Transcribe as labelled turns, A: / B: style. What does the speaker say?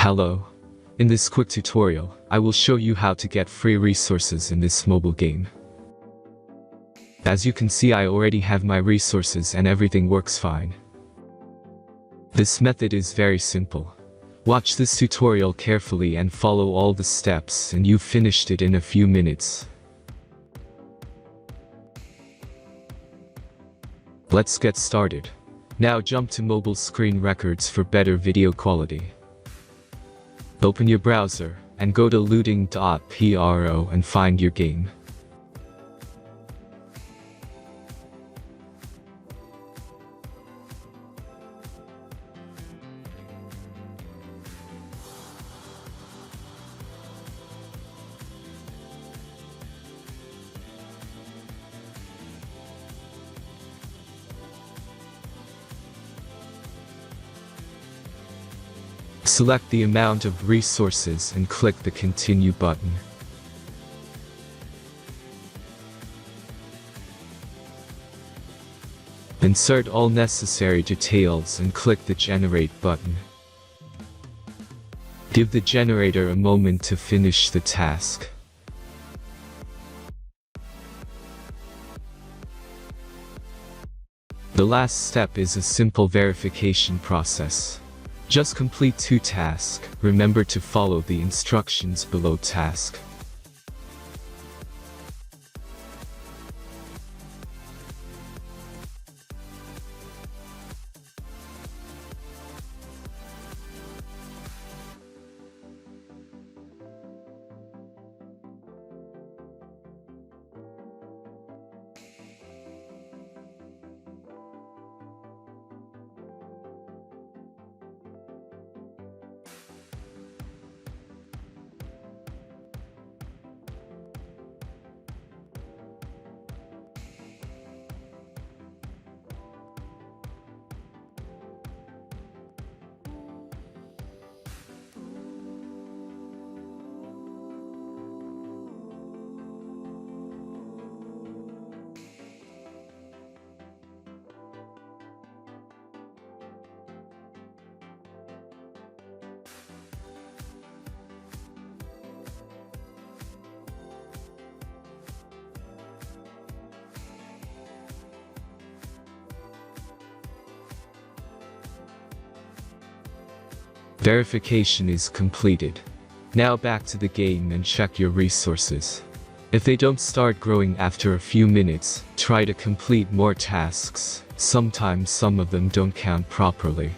A: Hello. In this quick tutorial, I will show you how to get free resources in this mobile game. As you can see, I already have my resources and everything works fine. This method is very simple. Watch this tutorial carefully and follow all the steps and you've finished it in a few minutes. Let's get started. Now jump to mobile screen records for better video quality. Open your browser and go to looting.pro and find your game. Select the amount of resources and click the Continue button. Insert all necessary details and click the Generate button. Give the generator a moment to finish the task. The last step is a simple verification process. Just complete 2 tasks. Remember to follow the instructions below task. Verification is completed. Now back to the game and check your resources. If they don't start growing after a few minutes, try to complete more tasks. Sometimes some of them don't count properly.